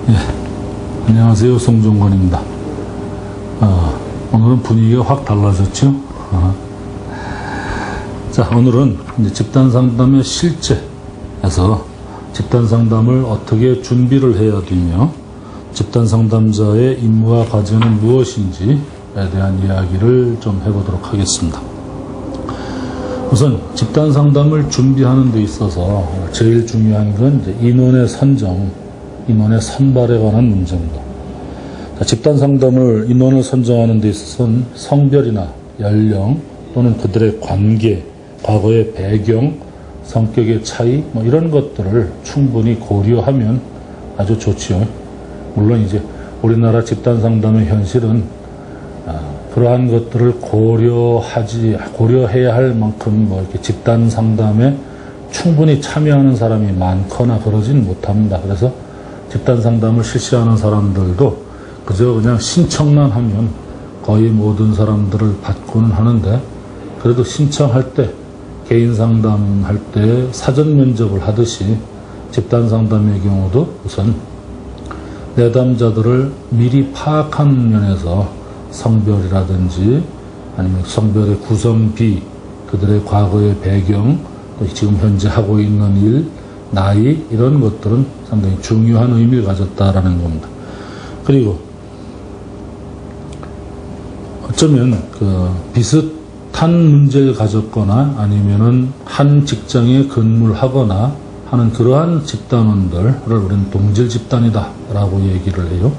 예, 안녕하세요. 송종건입니다. 오늘은 분위기가 확 달라졌죠? 자, 오늘은 이제 집단상담의 실제에서 집단상담을 어떻게 준비를 해야 되며 집단상담자의 임무와 과제는 무엇인지에 대한 이야기를 좀 해보도록 하겠습니다. 우선 집단상담을 준비하는 데 있어서 제일 중요한 건 이제 인원의 선정, 인원의 선발에 관한 문제입니다. 집단상담을 인원을 선정하는 데 있어서는 성별이나 연령 또는 그들의 관계, 과거의 배경, 성격의 차이 이런 것들을 충분히 고려하면 아주 좋지요. 물론 이제 우리나라 집단상담의 현실은 그러한 것들을 고려해야 할 만큼 이렇게 집단상담에 충분히 참여하는 사람이 많거나 그러진 못합니다. 그래서 집단상담을 실시하는 사람들도 그저 그냥 신청만 하면 거의 모든 사람들을 받고는 하는데, 그래도 신청할 때, 개인 상담할 때 사전 면접을 하듯이 집단상담의 경우도 우선 내담자들을 미리 파악하는 면에서 성별이라든지 아니면 성별의 구성비, 그들의 과거의 배경, 또 지금 현재 하고 있는 일, 나이, 이런 것들은 상당히 중요한 의미를 가졌다라는 겁니다. 그리고 어쩌면 비슷한 문제를 가졌거나 아니면은 한 직장에 근무를 하거나 하는 그러한 집단원들을 우리는 동질 집단이다 라고 얘기를 해요.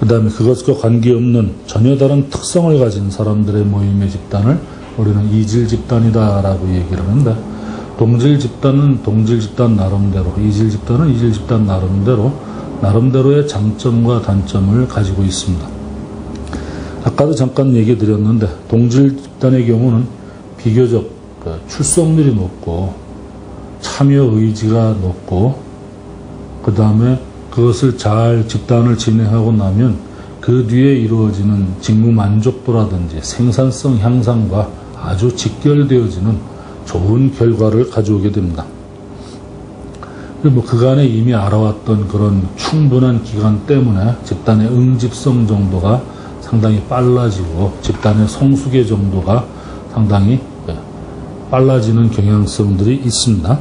그 다음에 그것과 관계없는 전혀 다른 특성을 가진 사람들의 모임의 집단을 우리는 이질 집단이다 라고 얘기를 하는데, 동질 집단은 동질 집단 나름대로, 이질 집단은 이질 집단 나름대로의 장점과 단점을 가지고 있습니다. 아까도 잠깐 얘기 드렸는데, 동질 집단의 경우는 비교적 출석률이 높고 참여 의지가 높고, 그 다음에 그것을 잘 집단을 진행하고 나면 그 뒤에 이루어지는 직무 만족도라든지 생산성 향상과 아주 직결되어지는 좋은 결과를 가져오게 됩니다. 그리고 그간에 이미 알아왔던 그런 충분한 기간 때문에 집단의 응집성 정도가 상당히 빨라지고 집단의 성숙의 정도가 상당히 빨라지는 경향성들이 있습니다.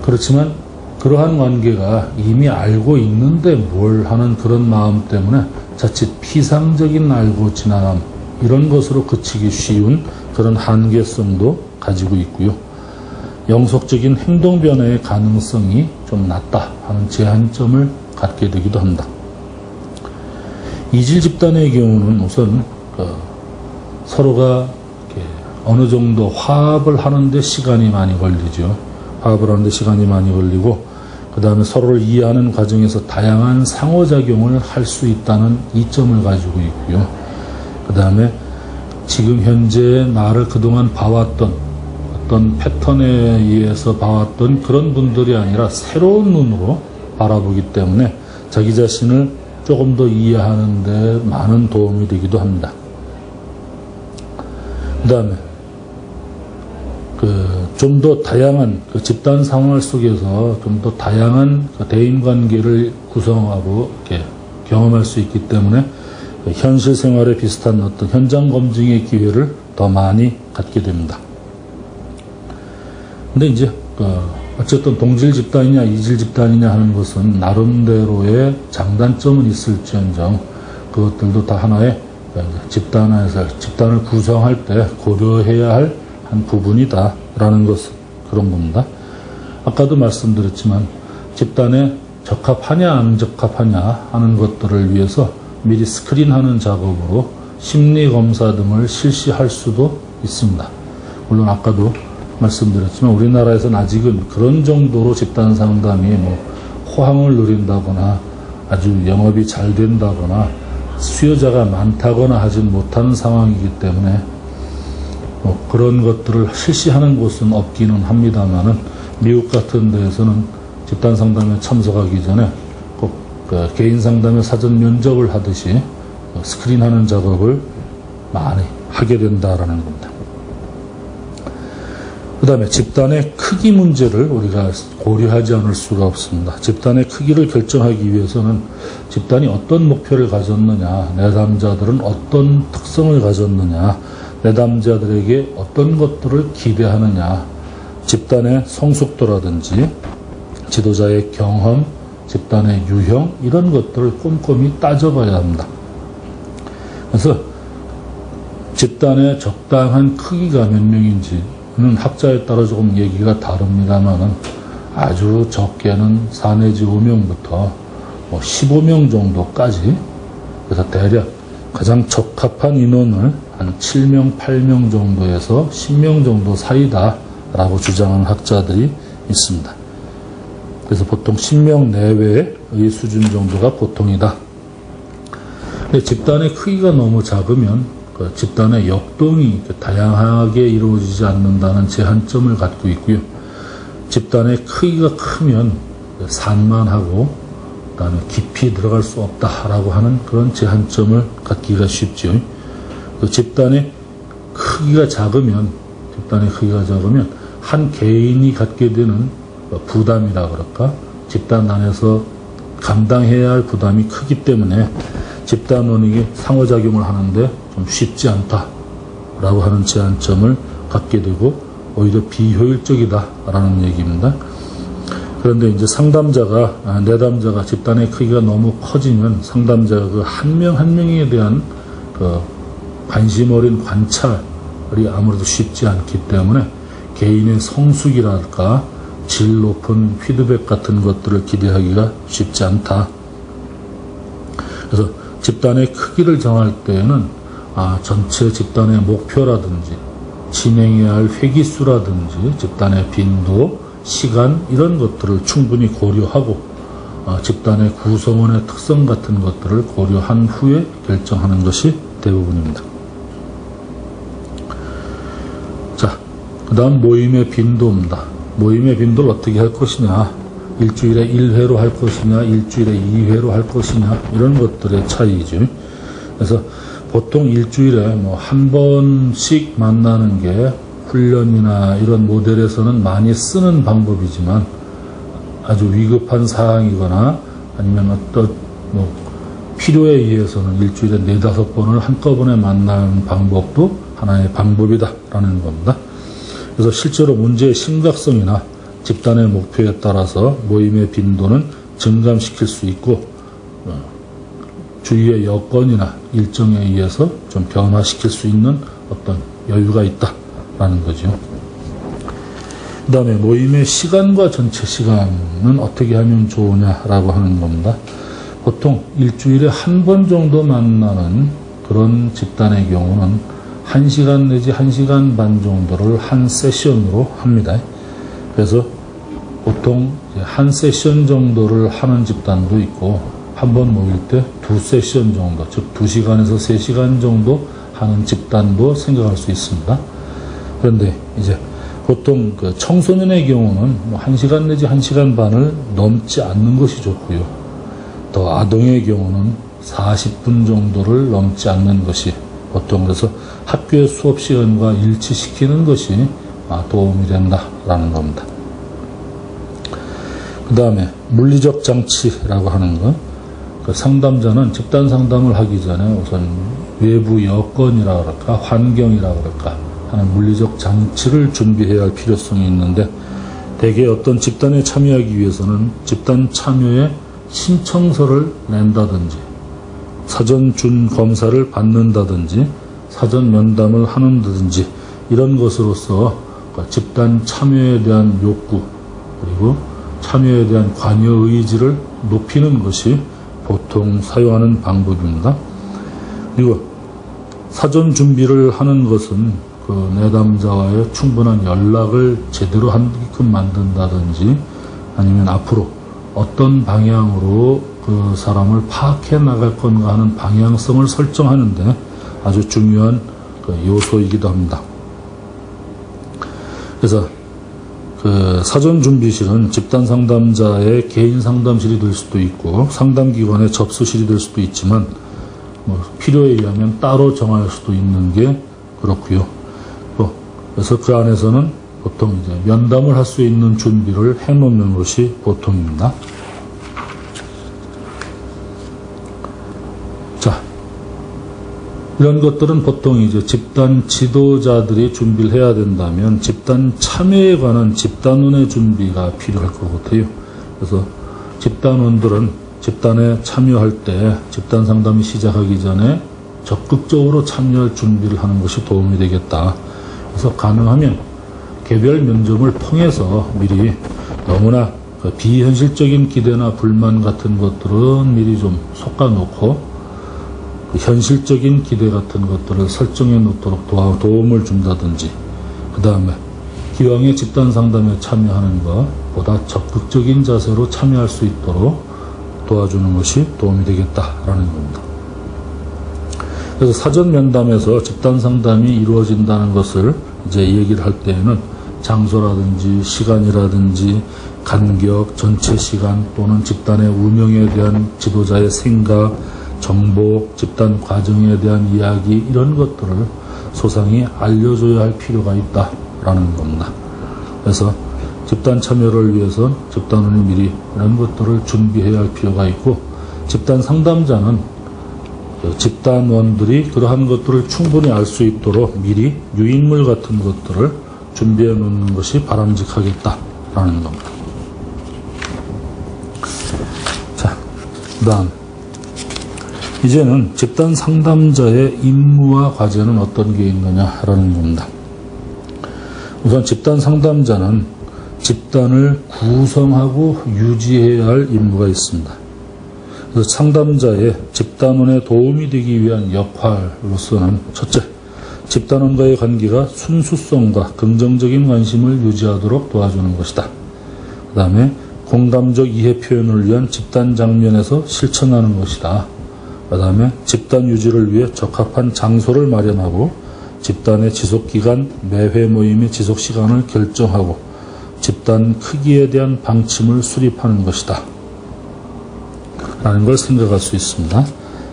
그렇지만 그러한 관계가 이미 알고 있는데 뭘 하는 그런 마음 때문에 자칫 피상적인 알고 지나감, 이런 것으로 그치기 쉬운 그런 한계성도 가지고 있고요. 영속적인 행동 변화의 가능성이 좀 낮다 하는 제한점을 갖게 되기도 합니다. 이질 집단의 경우는 우선 서로가 어느 정도 화합을 하는데 시간이 많이 걸리죠. 화합을 하는데 시간이 많이 걸리고, 그 다음에 서로를 이해하는 과정에서 다양한 상호작용을 할 수 있다는 이점을 가지고 있고요. 그 다음에 지금 현재 나를 그동안 봐왔던 어떤 패턴에 의해서 봐왔던 그런 분들이 아니라 새로운 눈으로 바라보기 때문에 자기 자신을 조금 더 이해하는 데 많은 도움이 되기도 합니다. 그 다음에 좀 더 다양한 집단 상황 속에서 좀 더 다양한 대인 관계를 구성하고 이렇게 경험할 수 있기 때문에 현실 생활에 비슷한 어떤 현장 검증의 기회를 더 많이 갖게 됩니다. 근데 이제 어쨌든 동질 집단이냐 이질 집단이냐 하는 것은 나름대로의 장단점은 있을지언정 그것들도 다 하나의 집단을 구성할 때 고려해야 할 한 부분이다 라는 것, 그런 겁니다. 아까도 말씀드렸지만 집단에 적합하냐 안 적합하냐 하는 것들을 위해서 미리 스크린하는 작업으로 심리검사 등을 실시할 수도 있습니다. 물론 아까도 말씀드렸지만 우리나라에서는 아직은 그런 정도로 집단상담이 호황을 누린다거나 아주 영업이 잘 된다거나 수요자가 많다거나 하진 못하는 상황이기 때문에 그런 것들을 실시하는 곳은 없기는 합니다만은, 미국 같은 데에서는 집단상담에 참석하기 전에 꼭 개인 상담의 사전 면접을 하듯이 스크린하는 작업을 많이 하게 된다라는 겁니다. 그 그 다음에 집단의 크기 문제를 우리가 고려하지 않을 수가 없습니다. 집단의 크기를 결정하기 위해서는 집단이 어떤 목표를 가졌느냐, 내담자들은 어떤 특성을 가졌느냐, 내담자들에게 어떤 것들을 기대하느냐, 집단의 성숙도라든지 지도자의 경험, 집단의 유형, 이런 것들을 꼼꼼히 따져봐야 합니다. 그래서 집단의 적당한 크기가 몇 명인지는 학자에 따라 조금 얘기가 다릅니다만은 아주 적게는 4 내지 5명부터 15명 정도까지, 그래서 대략 가장 적합한 인원을 한 7명, 8명 정도에서 10명 정도 사이다라고 주장하는 학자들이 있습니다. 그래서 보통 10명 내외의 수준 정도가 보통이다. 근데 집단의 크기가 너무 작으면 그 집단의 역동이 다양하게 이루어지지 않는다는 제한점을 갖고 있고요. 집단의 크기가 크면 산만하고 그다음에 깊이 들어갈 수 없다라고 하는 그런 제한점을 갖기가 쉽죠. 그 집단의 크기가 작으면 한 개인이 갖게 되는 부담이라 그럴까? 집단 안에서 감당해야 할 부담이 크기 때문에 집단 원익이 상호작용을 하는데 좀 쉽지 않다라고 하는 제한점을 갖게 되고 오히려 비효율적이다라는 얘기입니다. 그런데 이제 내담자가 집단의 크기가 너무 커지면 상담자가 그 한 명 한 명에 대한 그 관심 어린 관찰이 아무래도 쉽지 않기 때문에 개인의 성숙이랄까 질 높은 피드백 같은 것들을 기대하기가 쉽지 않다. 그래서 집단의 크기를 정할 때에는 전체 집단의 목표라든지 진행해야 할 회기수라든지 집단의 빈도, 시간 이런 것들을 충분히 고려하고 집단의 구성원의 특성 같은 것들을 고려한 후에 결정하는 것이 대부분입니다. 자, 그 다음 모임의 빈도입니다. 모임의 빈도를 어떻게 할 것이냐, 일주일에 1회로 할 것이냐, 일주일에 2회로 할 것이냐, 이런 것들의 차이죠. 그래서 보통 일주일에 한 번씩 만나는 게 훈련이나 이런 모델에서는 많이 쓰는 방법이지만 아주 위급한 사항이거나 아니면 어떤 필요에 의해서는 일주일에 4-5번을 한꺼번에 만나는 방법도 하나의 방법이다라는 겁니다. 그래서 실제로 문제의 심각성이나 집단의 목표에 따라서 모임의 빈도는 증감시킬 수 있고 주위의 여건이나 일정에 의해서 좀 변화시킬 수 있는 어떤 여유가 있다라는 거죠. 그 다음에 모임의 시간과 전체 시간은 어떻게 하면 좋으냐라고 하는 겁니다. 보통 일주일에 한 번 정도 만나는 그런 집단의 경우는 1시간 내지 1시간 반 정도를 한 세션으로 합니다. 그래서 보통 한 세션 정도를 하는 집단도 있고 한 번 모일 때 2세션 정도, 즉 2시간에서 3시간 정도 하는 집단도 생각할 수 있습니다. 그런데 이제 보통 그 청소년의 경우는 1시간 내지 1시간 반을 넘지 않는 것이 좋고요. 또 아동의 경우는 40분 정도를 넘지 않는 것이 보통, 그래서 학교의 수업 시간과 일치시키는 것이 도움이 된다라는 겁니다. 그 다음에 물리적 장치라고 하는 것, 그 상담자는 집단 상담을 하기 전에 우선 외부 여건이라 그럴까, 환경이라 그럴까 하는 물리적 장치를 준비해야 할 필요성이 있는데, 대개 어떤 집단에 참여하기 위해서는 집단 참여에 신청서를 낸다든지 사전 준 검사를 받는다든지 사전 면담을 하는다든지 이런 것으로서 집단 참여에 대한 욕구 그리고 참여에 대한 관여 의지를 높이는 것이 보통 사용하는 방법입니다. 그리고 사전 준비를 하는 것은 그 내담자와의 충분한 연락을 제대로 하게끔 만든다든지 아니면 앞으로 어떤 방향으로 그 사람을 파악해 나갈 건가 하는 방향성을 설정하는데 아주 중요한 그 요소이기도 합니다. 그래서 그 사전 준비실은 집단 상담자의 개인 상담실이 될 수도 있고 상담기관의 접수실이 될 수도 있지만 필요에 의하면 따로 정할 수도 있는 게 그렇고요. 그래서 그 안에서는 보통 이제 면담을 할 수 있는 준비를 해놓는 것이 보통입니다. 자, 이런 것들은 보통 이제 집단 지도자들이 준비를 해야 된다면 집단 참여에 관한 집단원의 준비가 필요할 것 같아요. 그래서 집단원들은 집단에 참여할 때 집단 상담이 시작하기 전에 적극적으로 참여할 준비를 하는 것이 도움이 되겠다. 그래서 가능하면 개별 면접을 통해서 미리 너무나 비현실적인 기대나 불만 같은 것들은 미리 좀 솎아놓고 현실적인 기대 같은 것들을 설정해 놓도록 도움을 준다든지, 그 다음에 기왕에 집단 상담에 참여하는 것보다 적극적인 자세로 참여할 수 있도록 도와주는 것이 도움이 되겠다라는 겁니다. 그래서 사전 면담에서 집단 상담이 이루어진다는 것을 이제 얘기를 할 때에는 장소라든지 시간이라든지 간격, 전체 시간 또는 집단의 운영에 대한 지도자의 생각, 정보, 집단 과정에 대한 이야기, 이런 것들을 소상히 알려줘야 할 필요가 있다라는 겁니다. 그래서 집단 참여를 위해선 집단원이 미리 이런 것들을 준비해야 할 필요가 있고, 집단 상담자는 집단원들이 그러한 것들을 충분히 알 수 있도록 미리 유인물 같은 것들을 준비해 놓는 것이 바람직하겠다라는 겁니다. 자, 그 다음 이제는 집단 상담자의 임무와 과제는 어떤 게 있느냐라는 겁니다. 우선 집단 상담자는 집단을 구성하고 유지해야 할 임무가 있습니다. 그래서 상담자의 집단원에 도움이 되기 위한 역할로서는 첫째, 집단원과의 관계가 순수성과 긍정적인 관심을 유지하도록 도와주는 것이다. 그 다음에 공감적 이해 표현을 위한 집단 장면에서 실천하는 것이다. 그 다음에 집단 유지를 위해 적합한 장소를 마련하고 집단의 지속기간, 매회 모임의 지속시간을 결정하고 집단 크기에 대한 방침을 수립하는 것이다 라는 걸 생각할 수 있습니다.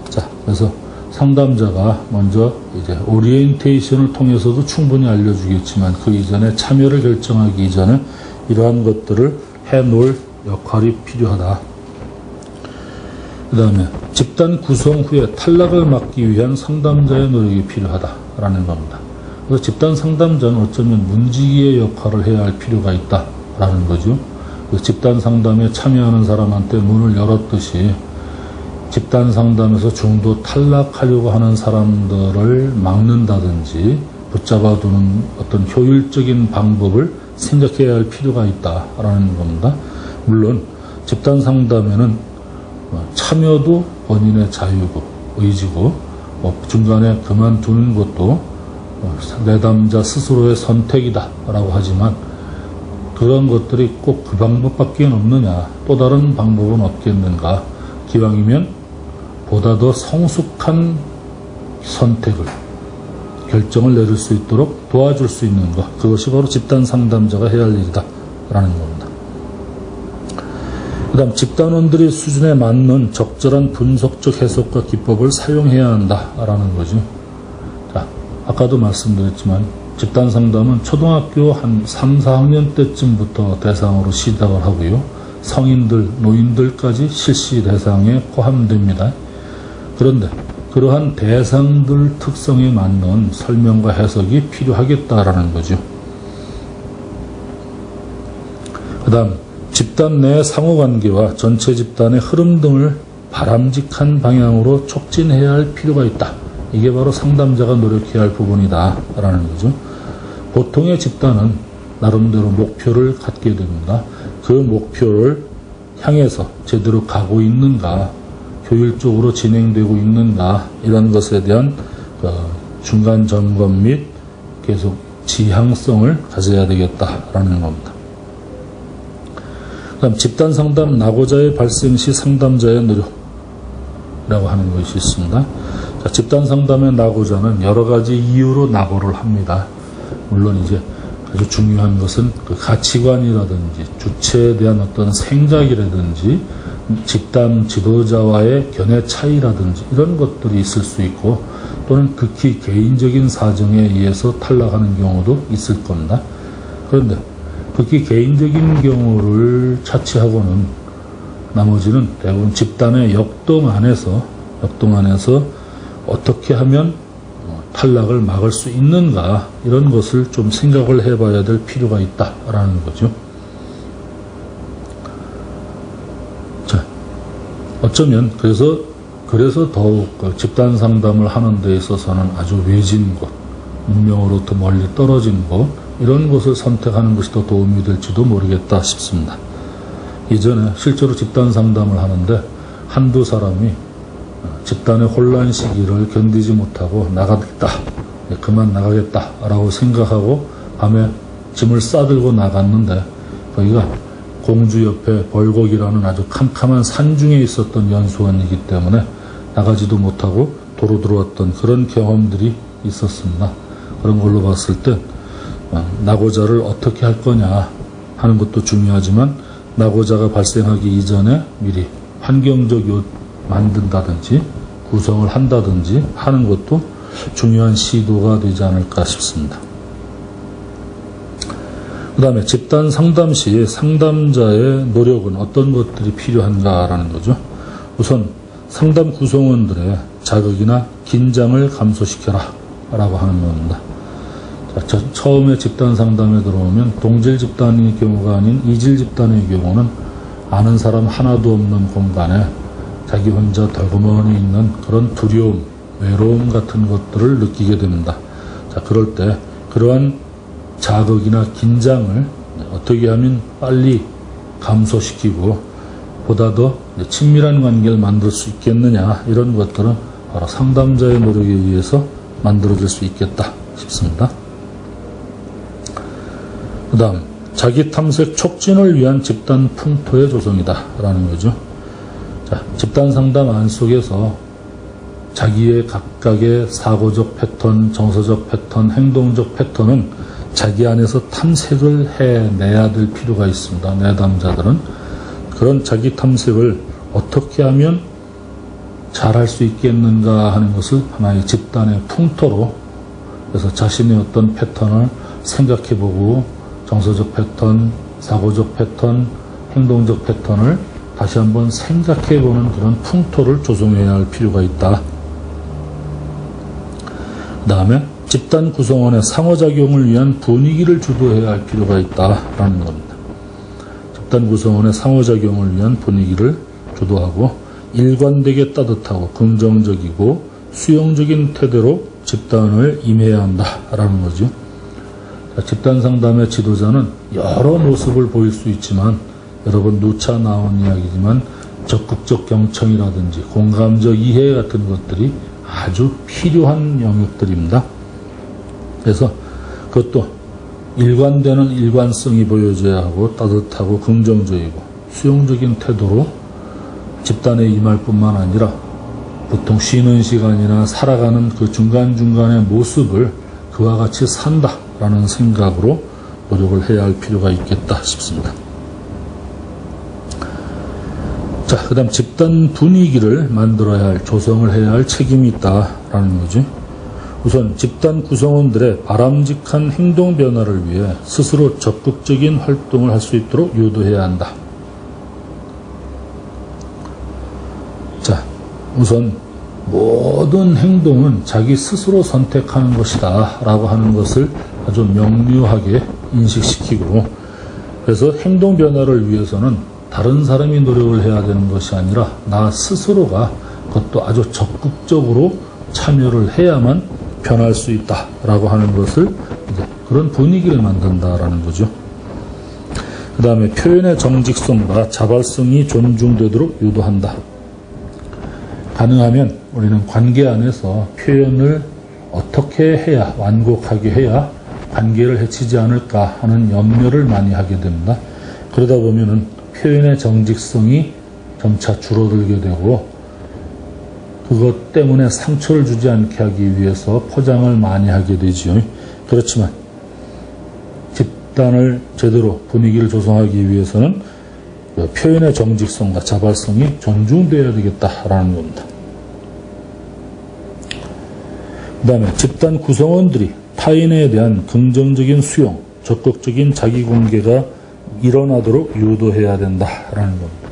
자, 그래서 상담자가 먼저 이제 오리엔테이션을 통해서도 충분히 알려주겠지만 그 이전에 참여를 결정하기 이전에 이러한 것들을 해놓을 역할이 필요하다. 그 다음에 집단 구성 후에 탈락을 막기 위한 상담자의 노력이 필요하다라는 겁니다. 그래서 집단 상담자는 어쩌면 문지기의 역할을 해야 할 필요가 있다라는 거죠. 집단 상담에 참여하는 사람한테 문을 열었듯이 집단 상담에서 중도 탈락하려고 하는 사람들을 막는다든지 붙잡아두는 어떤 효율적인 방법을 생각해야 할 필요가 있다라는 겁니다. 물론 집단 상담에는 참여도 본인의 자유고 의지고 중간에 그만두는 것도 내담자 스스로의 선택이다 라고 하지만 그런 것들이 꼭 그 방법밖에 없느냐, 또 다른 방법은 없겠는가, 기왕이면 보다 더 성숙한 선택을, 결정을 내릴 수 있도록 도와줄 수 있는 것, 그것이 바로 집단 상담자가 해야 할 일이다 라는 겁니다. 그 다음 집단원들의 수준에 맞는 적절한 분석적 해석과 기법을 사용해야 한다라는 거죠. 자, 아까도 말씀드렸지만 집단 상담은 초등학교 한 3, 4학년 때쯤부터 대상으로 시작을 하고요. 성인들, 노인들까지 실시 대상에 포함됩니다. 그런데 그러한 대상들 특성에 맞는 설명과 해석이 필요하겠다라는 거죠. 그 다음 집단 내 상호관계와 전체 집단의 흐름 등을 바람직한 방향으로 촉진해야 할 필요가 있다. 이게 바로 상담자가 노력해야 할 부분이다 라는 거죠. 보통의 집단은 나름대로 목표를 갖게 됩니다. 그 목표를 향해서 제대로 가고 있는가, 효율적으로 진행되고 있는가, 이런 것에 대한 중간 점검 및 계속 지향성을 가져야 되겠다라는 겁니다. 그다음 집단 상담 낙오자의 발생 시 상담자의 노력이라고 하는 것이 있습니다. 자, 집단 상담의 낙오자는 여러 가지 이유로 낙오를 합니다. 물론 이제 아주 중요한 것은 그 가치관이라든지 주체에 대한 어떤 생각이라든지 집단 지도자와의 견해 차이라든지 이런 것들이 있을 수 있고, 또는 극히 개인적인 사정에 의해서 탈락하는 경우도 있을 겁니다. 그런데 극히 개인적인 경우를 차치하고는 나머지는 대부분 집단의 역동 안에서 어떻게 하면 탈락을 막을 수 있는가, 이런 것을 좀 생각을 해봐야 될 필요가 있다라는 거죠. 자, 어쩌면 그래서 더욱 집단 상담을 하는 데 있어서는 아주 외진 곳, 문명으로부터 멀리 떨어진 곳, 이런 곳을 선택하는 것이 더 도움이 될지도 모르겠다 싶습니다. 이전에 실제로 집단 상담을 하는데 한두 사람이 집단의 혼란 시기를 견디지 못하고 그만 나가겠다라고 생각하고 밤에 짐을 싸들고 나갔는데, 거기가 공주 옆에 벌곡이라는 아주 캄캄한 산중에 있었던 연수원이기 때문에 나가지도 못하고 도로 들어왔던 그런 경험들이 있었습니다. 그런 걸로 봤을 때 낙오자를 어떻게 할 거냐 하는 것도 중요하지만, 낙오자가 발생하기 이전에 미리 환경적 만든다든지 구성을 한다든지 하는 것도 중요한 시도가 되지 않을까 싶습니다. 그 다음에 집단 상담 시 상담자의 노력은 어떤 것들이 필요한가라는 거죠. 우선 상담 구성원들의 자극이나 긴장을 감소시켜라 라고 하는 겁니다. 자, 처음에 집단 상담에 들어오면 동질 집단의 경우가 아닌 이질 집단의 경우는 아는 사람 하나도 없는 공간에 자기 혼자 덜그머니 있는 그런 두려움, 외로움 같은 것들을 느끼게 됩니다. 자, 그럴 때 그러한 자극이나 긴장을 어떻게 하면 빨리 감소시키고 보다 더 친밀한 관계를 만들 수 있겠느냐, 이런 것들은 바로 상담자의 노력에 의해서 만들어질 수 있겠다 싶습니다. 그 다음, 자기 탐색 촉진을 위한 집단 풍토의 조성이다 라는 거죠. 자, 집단 상담 안 속에서 자기의 각각의 사고적 패턴, 정서적 패턴, 행동적 패턴은 자기 안에서 탐색을 해내야 될 필요가 있습니다. 내담자들은 그런 자기 탐색을 어떻게 하면 잘할 수 있겠는가 하는 것을 하나의 집단의 풍토로, 그래서 자신의 어떤 패턴을 생각해보고 정서적 패턴, 사고적 패턴, 행동적 패턴을 다시 한번 생각해보는 그런 풍토를 조성해야 할 필요가 있다. 그 다음에 집단 구성원의 상호작용을 위한 분위기를 주도해야 할 필요가 있다라는 겁니다. 집단 구성원의 상호작용을 위한 분위기를 주도하고 일관되게 따뜻하고 긍정적이고 수용적인 태도로 집단을 임해야 한다라는 거죠. 집단 상담의 지도자는 여러 모습을 보일 수 있지만, 여러 번 누차 나온 이야기지만 적극적 경청이라든지 공감적 이해 같은 것들이 아주 필요한 영역들입니다. 그래서 그것도 일관되는 일관성이 보여져야 하고 따뜻하고 긍정적이고 수용적인 태도로 집단에 임할 뿐만 아니라 보통 쉬는 시간이나 살아가는 그 중간중간의 모습을 그와 같이 산다라는 생각으로 노력을 해야 할 필요가 있겠다 싶습니다. 자, 그 다음 집단 분위기를 만들어야 할, 조성을 해야 할 책임이 있다라는 거죠. 우선 집단 구성원들의 바람직한 행동 변화를 위해 스스로 적극적인 활동을 할 수 있도록 유도해야 한다. 자, 우선 모든 행동은 자기 스스로 선택하는 것이다 라고 하는 것을 아주 명료하게 인식시키고, 그래서 행동 변화를 위해서는 다른 사람이 노력을 해야 되는 것이 아니라 나 스스로가 그것도 아주 적극적으로 참여를 해야만 변할 수 있다라고 하는 것을, 이제 그런 분위기를 만든다라는 거죠. 그 다음에 표현의 정직성과 자발성이 존중되도록 유도한다. 가능하면 우리는 관계 안에서 표현을 어떻게 해야, 완곡하게 해야 관계를 해치지 않을까 하는 염려를 많이 하게 됩니다. 그러다 보면은 표현의 정직성이 점차 줄어들게 되고, 그것 때문에 상처를 주지 않게 하기 위해서 포장을 많이 하게 되지요. 그렇지만 집단을 제대로 분위기를 조성하기 위해서는 그 표현의 정직성과 자발성이 존중되어야 되겠다라는 겁니다. 그 다음에 집단 구성원들이 타인에 대한 긍정적인 수용, 적극적인 자기 공개가 일어나도록 유도해야 된다라는 겁니다.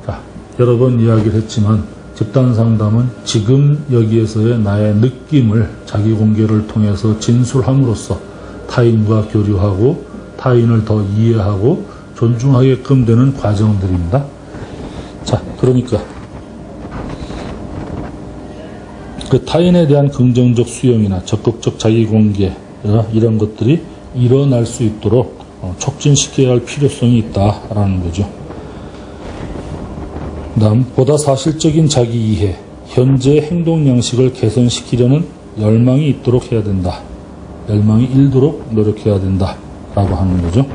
자, 여러 번 이야기를 했지만 집단 상담은 지금 여기에서의 나의 느낌을 자기 공개를 통해서 진술함으로써 타인과 교류하고 타인을 더 이해하고 존중하게끔 되는 과정들입니다. 자, 그러니까 그 타인에 대한 긍정적 수용이나 적극적 자기 공개 이런 것들이 일어날 수 있도록 촉진시켜야 할 필요성이 있다라는 거죠. 다음, 보다 사실적인 자기 이해, 현재 행동 양식을 개선시키려는 열망이 있도록 해야 된다. 열망이 일도록 노력해야 된다라고 하는 거죠.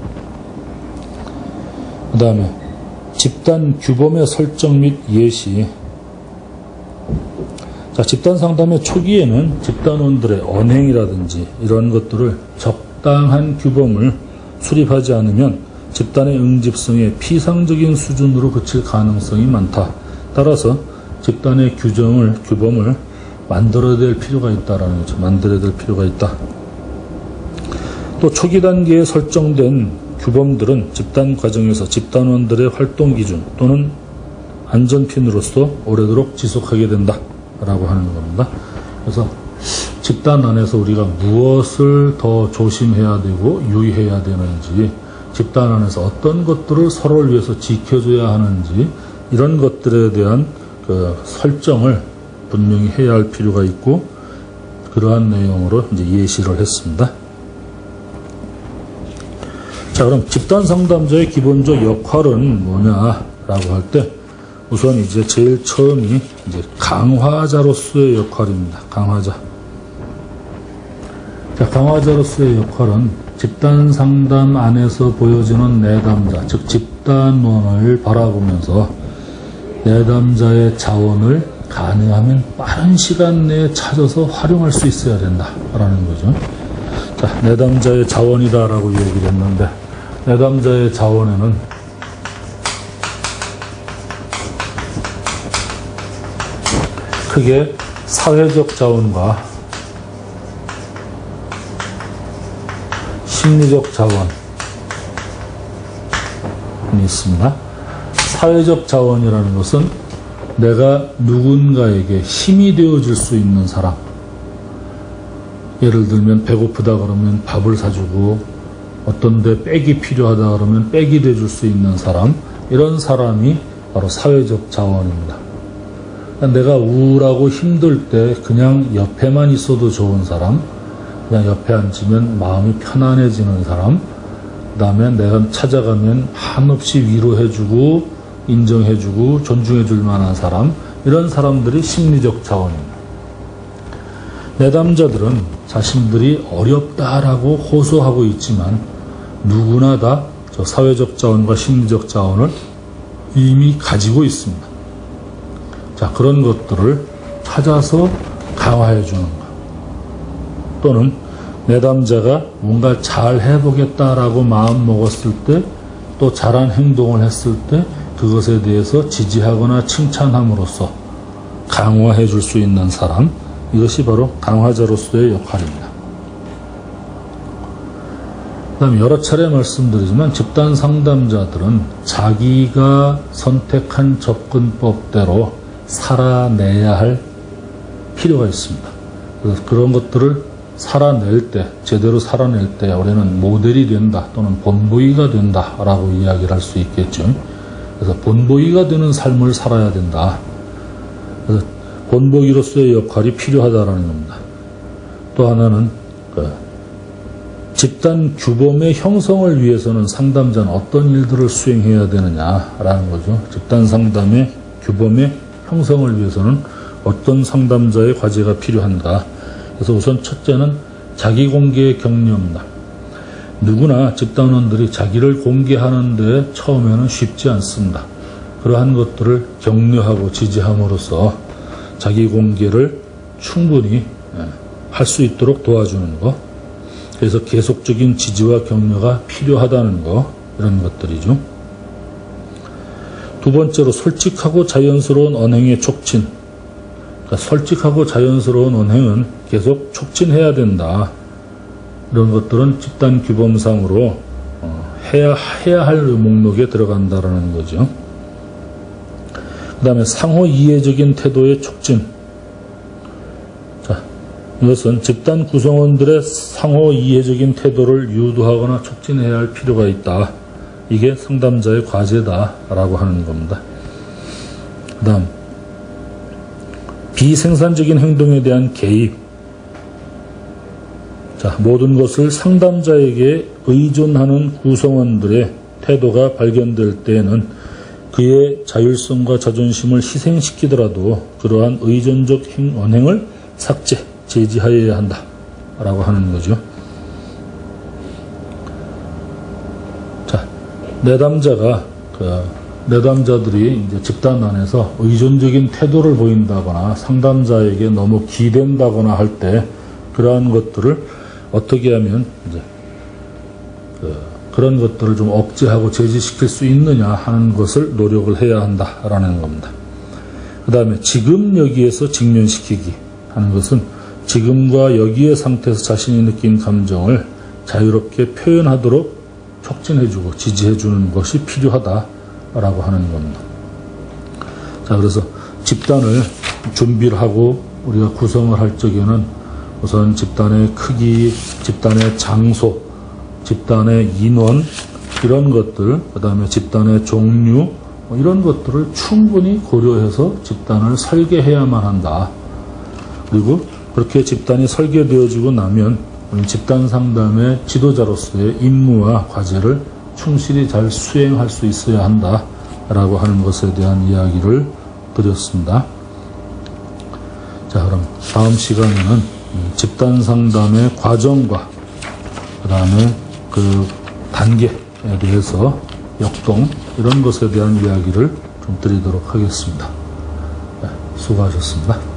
그 다음에 집단 규범의 설정 및 예시. 자, 집단 상담의 초기에는 집단원들의 언행이라든지 이런 것들을 적당한 규범을 수립하지 않으면 집단의 응집성에 피상적인 수준으로 그칠 가능성이 많다. 따라서 집단의 규범을 만들어야 될 필요가 있다라는 거죠. 만들어야 될 필요가 있다. 또 초기 단계에 설정된 규범들은 집단 과정에서 집단원들의 활동 기준 또는 안전핀으로서 오래도록 지속하게 된다. 라고 하는 겁니다. 그래서 집단 안에서 우리가 무엇을 더 조심해야 되고 유의해야 되는지, 집단 안에서 어떤 것들을 서로를 위해서 지켜줘야 하는지, 이런 것들에 대한 그 설정을 분명히 해야 할 필요가 있고, 그러한 내용으로 이제 예시를 했습니다. 자, 그럼 집단 상담자의 기본적 역할은 뭐냐라고 할 때, 우선 이제 제일 처음이 이제 강화자로서의 역할입니다. 강화자. 자, 강화자로서의 역할은 집단 상담 안에서 보여지는 내담자, 즉 집단원을 바라보면서 내담자의 자원을 가능하면 빠른 시간 내에 찾아서 활용할 수 있어야 된다라는 거죠. 자, 내담자의 자원이다라고 얘기를 했는데, 내담자의 자원에는 크게 사회적 자원과 심리적 자원이 있습니다. 사회적 자원이라는 것은 내가 누군가에게 힘이 되어줄 수 있는 사람. 예를 들면 배고프다 그러면 밥을 사주고, 어떤 데 백이 필요하다 그러면 백이 돼줄 수 있는 사람, 이런 사람이 바로 사회적 자원입니다. 내가 우울하고 힘들 때 그냥 옆에만 있어도 좋은 사람, 그냥 옆에 앉으면 마음이 편안해지는 사람, 그 다음에 내가 찾아가면 한없이 위로해주고 인정해주고 존중해줄 만한 사람, 이런 사람들이 심리적 자원입니다. 내담자들은 자신들이 어렵다라고 호소하고 있지만 누구나 다 저 사회적 자원과 심리적 자원을 이미 가지고 있습니다. 자, 그런 것들을 찾아서 강화해 주는 것. 또는 내담자가 뭔가 잘 해보겠다라고 마음 먹었을 때, 또 잘한 행동을 했을 때 그것에 대해서 지지하거나 칭찬함으로써 강화해 줄 수 있는 사람, 이것이 바로 강화자로서의 역할입니다. 그 다음에 여러 차례 말씀드리지만 집단 상담자들은 자기가 선택한 접근법대로 살아내야 할 필요가 있습니다. 그래서 그런 것들을 살아낼 때, 제대로 살아낼 때 우리는 모델이 된다 또는 본보기가 된다라고 이야기를 할 수 있겠죠. 그래서 본보기가 되는 삶을 살아야 된다. 그래서 본보기로서의 역할이 필요하다라는 겁니다. 또 하나는 집단 규범의 형성을 위해서는 상담자는 어떤 일들을 수행해야 되느냐라는 거죠. 집단 상담의 규범의 형성을 위해서는 어떤 상담자의 과제가 필요한가. 그래서 우선 첫째는 자기 공개의 격려입니다. 누구나 집단원들이 자기를 공개하는데 처음에는 쉽지 않습니다. 그러한 것들을 격려하고 지지함으로써 자기 공개를 충분히 할 수 있도록 도와주는 것. 그래서 계속적인 지지와 격려가 필요하다는 것, 이런 것들이죠. 두 번째로 솔직하고 자연스러운 언행의 촉진. 그러니까 솔직하고 자연스러운 언행은 계속 촉진해야 된다. 이런 것들은 집단 규범상으로 해야 할 목록에 들어간다라는 거죠. 그 다음에 상호 이해적인 태도의 촉진. 자, 이것은 집단 구성원들의 상호 이해적인 태도를 유도하거나 촉진해야 할 필요가 있다. 이게 상담자의 과제다라고 하는 겁니다. 그 다음, 비생산적인 행동에 대한 개입. 자, 모든 것을 상담자에게 의존하는 구성원들의 태도가 발견될 때에는 그의 자율성과 자존심을 희생시키더라도 그러한 의존적 언행을 삭제, 제지하여야 한다. 라고 하는 거죠. 자, 내담자들이 이제 집단 안에서 의존적인 태도를 보인다거나 상담자에게 너무 기댄다거나 할 때 그러한 것들을 어떻게 하면 이제 그런 것들을 좀 억제하고 제지시킬 수 있느냐 하는 것을 노력을 해야 한다라는 겁니다. 그 다음에 지금 여기에서 직면시키기 하는 것은 지금과 여기의 상태에서 자신이 느낀 감정을 자유롭게 표현하도록 촉진해주고 지지해주는 것이 필요하다라고 하는 겁니다. 자, 그래서 집단을 준비를 하고 우리가 구성을 할 적에는 우선 집단의 크기, 집단의 장소, 집단의 인원, 이런 것들, 그 다음에 집단의 종류, 이런 것들을 충분히 고려해서 집단을 설계해야만 한다. 그리고 그렇게 집단이 설계되어지고 나면 집단 상담의 지도자로서의 임무와 과제를 충실히 잘 수행할 수 있어야 한다라고 하는 것에 대한 이야기를 드렸습니다. 자, 그럼 다음 시간에는 집단 상담의 과정과 그 다음에 그 단계에 대해서 역동 이런 것에 대한 이야기를 좀 드리도록 하겠습니다. 네, 수고하셨습니다.